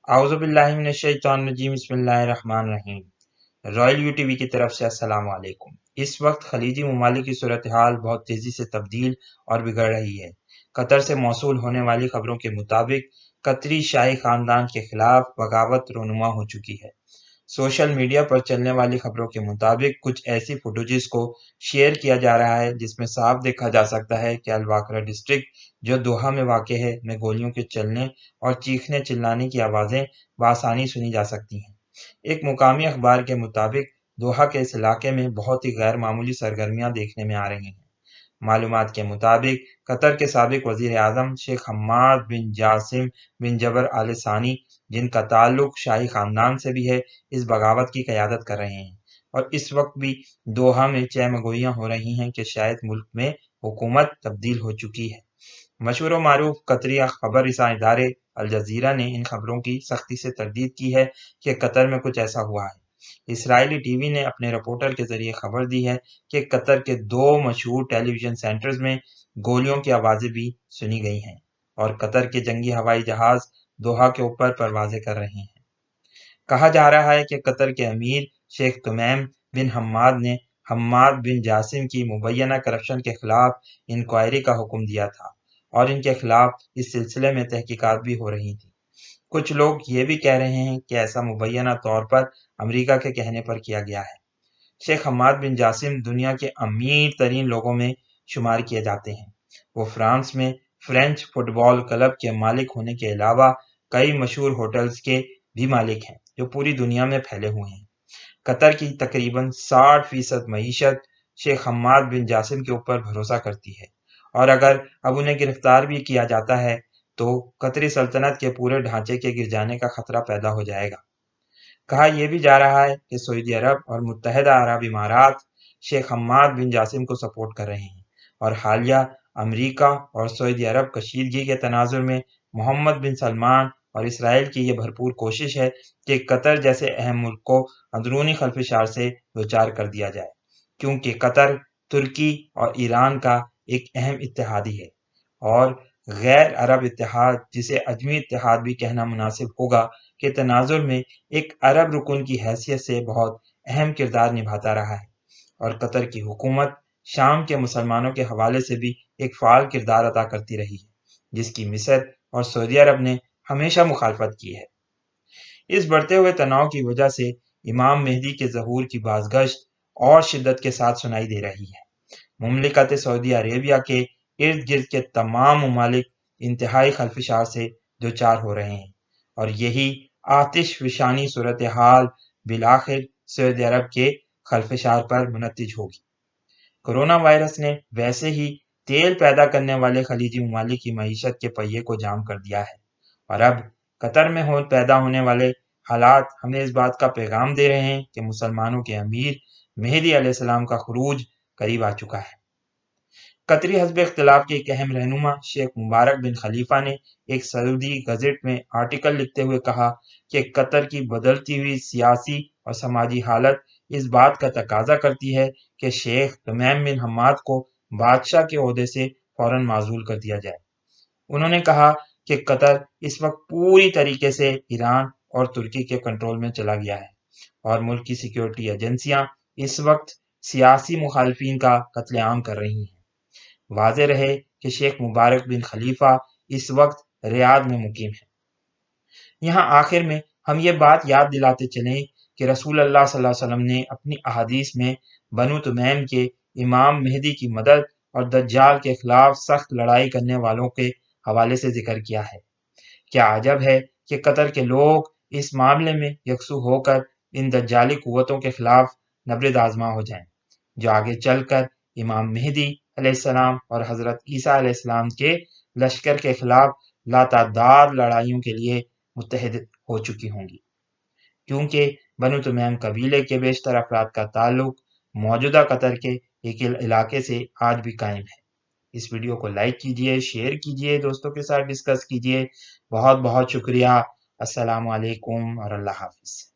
आउज़ु बिल्लाहि मिनश्शैतानिर्रजीम बिस्मिल्लाहिर्रहमानिर्रहीम। Royal you TV की तरफ से अस्सलाम वालेकुम। इस वक्त खलीजी ममालिक की सूरत हाल बहुत तेजी से तब्दील और बिगड़ रही है। कतर से मौसूल होने वाली खबरों के मुताबिक कतरी शाही खानदान के खिलाफ बगावत रोनुमा हो चुकी है। सोशल मीडिया पर चलने वाली खबरों के मुताबिक कुछ ऐसी फुटेजेस को शेयर किया जा रहा है जिसमें साफ देखा जा सकता है कि अल-वाकरा डिस्ट्रिक्ट जो दोहा में वाक़ है में गोलियों के चलने और चीखने चिल्लाने की आवाज़ें बआसानी सुनी जा सकती हैं। एक मुकामी अखबार के मुताबिक दोहा के इस इलाके में बहुत ही गैर मामूली सरगर्मियां देखने में आ रही हैं। मालूमात के मुताबिक कतर के साबिक वज़ीर आज़म शेख हम्माद बिन जासिम बिन जबर आल सानी, जिनका ताल्लुक शाही खानदान से भी है, इस बगावत की क़यादत कर रहे हैं और इस वक्त भी दोहा में चहमगोइयां हो रही हैं कि शायद मुल्क में हुकूमत तब्दील हो चुकी है। मशहूर व मारूफ कतरी खबर रिसां इदारे अल जज़ीरा ने इन खबरों की सख्ती से तरदीद की है कि कतर में कुछ ऐसा हुआ है। इसराइली टीवी ने अपने रिपोर्टर के जरिए खबर दी है कि कतर के 2 मशहूर टेलीविजन सेंटर्स में गोलियों की आवाज़ें भी सुनी गई हैं और कतर के जंगी हवाई जहाज़ दोहा के ऊपर परवाज़ें कर रहे हैं। कहा जा रहा है कि कतर के अमीर शेख तुमैम बिन हम्माद ने हम्माद बिन जासिम की मुबैना करप्शन के खिलाफ इंक्वायरी का हुक्म दिया था और इनके खिलाफ इस सिलसिले में तहकीकात भी हो रही थी। कुछ लोग ये भी कह रहे हैं कि ऐसा मुबैना तौर पर अमेरिका के कहने पर किया गया है। शेख हम्माद बिन जासिम दुनिया के अमीर तरीन लोगों में शुमार किए जाते हैं। वो फ्रांस में फ्रेंच फुटबॉल क्लब के मालिक होने के अलावा कई मशहूर होटल्स के भी मालिक हैं जो पूरी दुनिया में फैले हुए हैं। कतर की तकरीबन 60% मईशत शेख हम्माद बिन जासिम के ऊपर भरोसा करती है और अगर अब उन्हें गिरफ्तार भी किया जाता है तो कतरी सल्तनत के पूरे ढांचे के गिर जाने का खतरा पैदा हो जाएगा। कहा यह भी जा रहा है कि सऊदी अरब और मुत्तहदा अरब इमारात शेख हम्माद बिन जासिम को सपोर्ट कर रहे हैं और हालिया अमेरिका और सऊदी अरब कशीदगी के तनाजुर में मोहम्मद बिन सलमान और इसराइल की यह भरपूर कोशिश है कि कतर जैसे अहम मुल्क को अंदरूनी खल्फिशार से दोचार कर दिया जाए, क्योंकि कतर तुर्की और ईरान का एक अहम इत्तेहादी है और गैर अरब इत्तेहाद, जिसे अजमी इत्तेहाद भी कहना मुनासिब होगा, के तनाजुर में एक अरब रुकन की हैसियत से बहुत अहम किरदार निभाता रहा है और कतर की हुकूमत शाम के मुसलमानों के हवाले से भी एक फ़ाल किरदार अदा करती रही है, जिसकी मिस्र और सऊदी अरब ने हमेशा मुखालफत की है। इस बढ़ते हुए तनाव की वजह से इमाम मेहदी के ज़हूर की बाज़गश्त और शिद्दत के साथ सुनाई दे रही है। मुमलिकत सऊदी अरेबिया के इर्द गिर्द के तमाम ममालिक इंतहाई खल्फिशार से दोचार हो रहे हैं और यही आतिश फिशानी सूरत हाल बिलाखिर सऊदी अरब के खल्फिशार पर मुनत्तिज होगी। कोरोना वायरस ने वैसे ही तेल पैदा करने वाले खलीजी ममालिक की मईशत के पहिए को जाम कर दिया है और अब कतर में पैदा होने वाले हालात हमें इस बात का पैगाम दे रहे हैं कि मुसलमानों के अमीर मेहदी अलैहिस्सलाम का खुरूज करीब आ चुका है। कतरी हस्ब इख्तिलाफ के एक अहम रहनुमा शेख मुबारक बिन खलीफा ने एक सऊदी गज़ेट में आर्टिकल लिखते हुए कहा कि कतर की बदलती हुई सियासी और समाजी हालत इस बात का तकाजा करती है कि शेख तमीम बिन हम्माद को बादशाह के ओहदे से फौरन माजूल कर दिया जाए। उन्होंने कहा कि कतर इस वक्त पूरी तरीके से ईरान और तुर्की के कंट्रोल में चला गया है और मुल्क की सिक्योरिटी एजेंसियां इस वक्त सियासी मुखालफिन का कत्लेआम कर रही हैं। वाज़ेह रहे कि शेख मुबारक बिन खलीफा इस वक्त रियाद में मुकीम है। यहाँ आखिर में हम ये बात याद दिलाते चलें कि रसूल अल्लाह सल्लल्लाहु अलैहि वसल्लम ने अपनी अहादीस में बनु तुमैम के इमाम मेहदी की मदद और दज्जाल के खिलाफ सख्त लड़ाई करने वालों के हवाले से जिक्र किया है। क्या अजब है कि कतर के लोग इस मामले में यकसू होकर इन दज्जाली कुव्वतों के खिलाफ नबरेद आजमा हो जाएं, जो आगे चलकर इमाम मेहदी अलैहिस्सलाम और हज़रत ईसा अलैहिस्सलाम के लश्कर के खिलाफ लातादाद लड़ाइयों के लिए मुत्तहिद हो चुकी होंगी, क्योंकि बनु तुमैम कबीले के बेशतर अफराद का ताल्लुक मौजूदा कतर के एक इलाके से आज भी कायम है। इस वीडियो को लाइक कीजिए, शेयर कीजिए, दोस्तों के साथ डिस्कस कीजिए। बहुत बहुत शुक्रिया। अस्सलामु अलैकुम और अल्लाह हाफ़िज़।